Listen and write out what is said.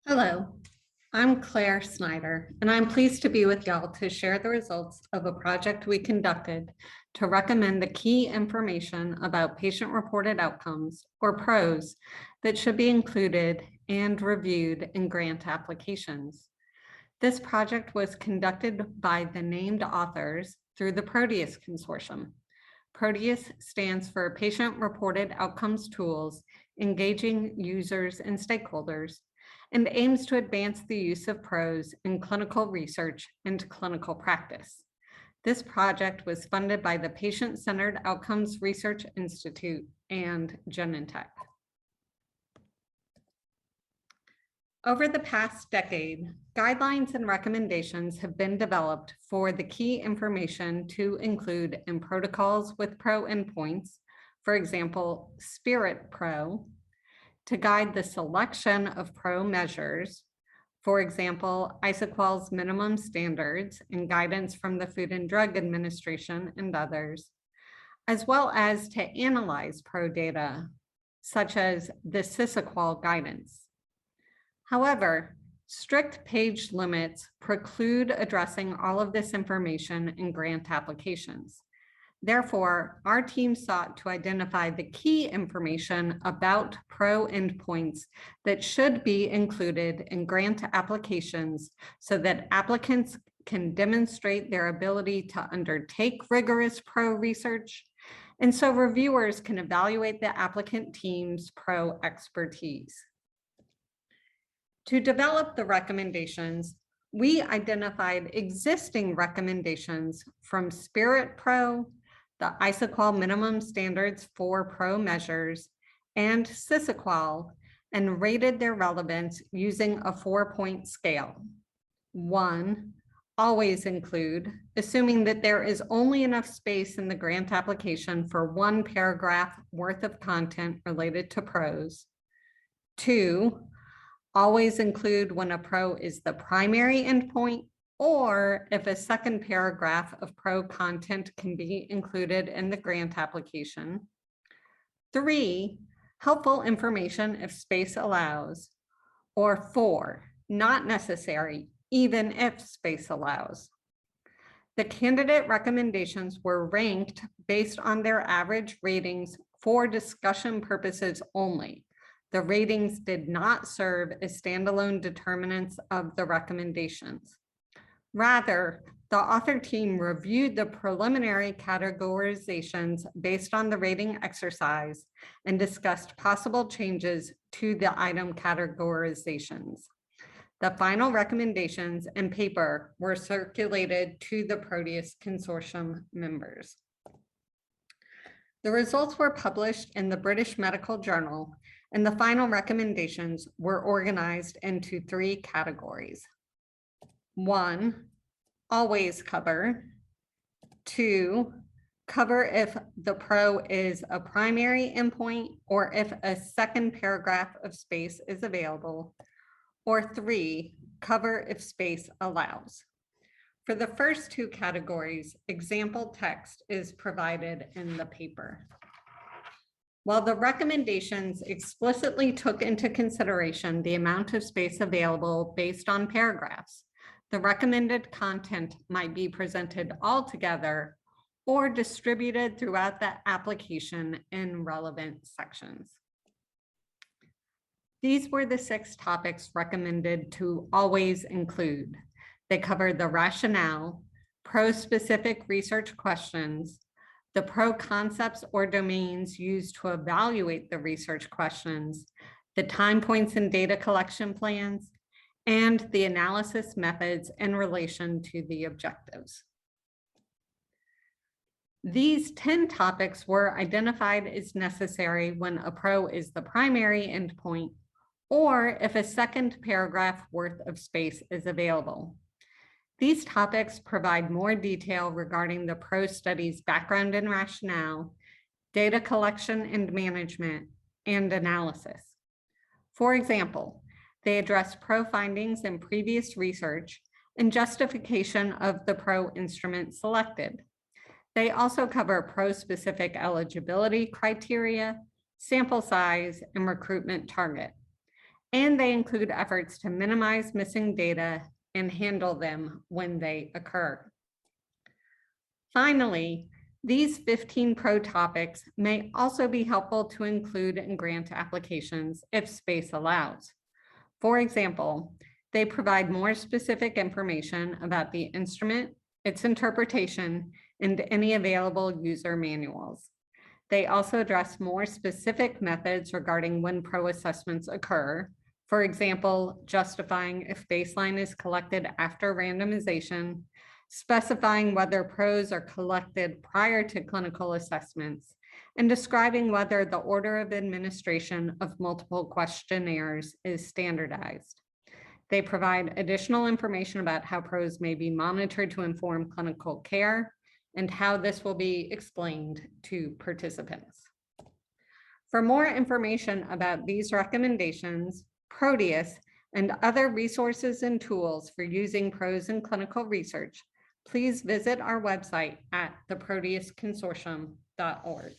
Hello, I'm Claire Snyder, and I'm pleased to be with y'all to share the results of a project we conducted to recommend the key information about patient-reported outcomes, or PROs, that should be included and reviewed in grant applications. This project was conducted by the named authors through the Proteus Consortium. Proteus stands for Patient-Reported Outcomes Tools, Engaging Users and Stakeholders, and aims to advance the use of PROs in clinical research and clinical practice. This project was funded by the Patient-Centered Outcomes Research Institute and Genentech. Over the past decade, guidelines and recommendations have been developed for the key information to include in protocols with PRO endpoints, for example, Spirit PRO, to guide the selection of PRO measures, for example, Isoqual's minimum standards and guidance from the Food and Drug Administration and others, as well as to analyze PRO data, such as the Isoqual guidance. However, strict page limits preclude addressing all of this information in grant applications. Therefore, our team sought to identify the key information about PRO endpoints that should be included in grant applications so that applicants can demonstrate their ability to undertake rigorous PRO research, and so reviewers can evaluate the applicant team's PRO expertise. To develop the recommendations, we identified existing recommendations from Spirit PRO, the Isoqual minimum standards for PRO measures, and Isoqual, and rated their relevance using a 4-point scale. 1, always include, assuming that there is only enough space in the grant application for 1 paragraph worth of content related to PROs. 2, always include when a PRO is the primary endpoint, or if a second paragraph of PRO content can be included in the grant application. 3, helpful information if space allows. Or 4, not necessary, even if space allows. The candidate recommendations were ranked based on their average ratings for discussion purposes only. The ratings did not serve as standalone determinants of the recommendations. Rather, the author team reviewed the preliminary categorizations based on the rating exercise and discussed possible changes to the item categorizations. The final recommendations and paper were circulated to the Proteus Consortium members. The results were published in the British Medical Journal, and the final recommendations were organized into 3 categories. 1, always cover. 2, cover if the PRO is a primary endpoint or if a second paragraph of space is available. Or 3, cover if space allows. For the first 2 categories, example text is provided in the paper. While the recommendations explicitly took into consideration the amount of space available based on paragraphs, the recommended content might be presented all together or distributed throughout the application in relevant sections. These were the 6 topics recommended to always include. They covered the rationale, PRO-specific research questions, the PRO concepts or domains used to evaluate the research questions, the time points and data collection plans, and the analysis methods in relation to the objectives. These 10 topics were identified as necessary when a PRO is the primary endpoint or if a second paragraph worth of space is available. These topics provide more detail regarding the PRO study's background and rationale, data collection and management, and analysis. For example, they address PRO findings in previous research and justification of the PRO instrument selected. They also cover PRO-specific eligibility criteria, sample size, and recruitment target. and they include efforts to minimize missing data and handle them when they occur. Finally, these 15 pro topics may also be helpful to include in grant applications if space allows. For example, they provide more specific information about the instrument, its interpretation, and any available user manuals. They also address more specific methods regarding when pro assessments occur. For example, justifying if baseline is collected after randomization, specifying whether pros are collected prior to clinical assessments, and describing whether the order of administration of multiple questionnaires is standardized. They provide additional information about how pros may be monitored to inform clinical care and how this will be explained to participants. For more information about these recommendations, Proteus, and other resources and tools for using pros in clinical research, please visit our website at theproteusconsortium.org.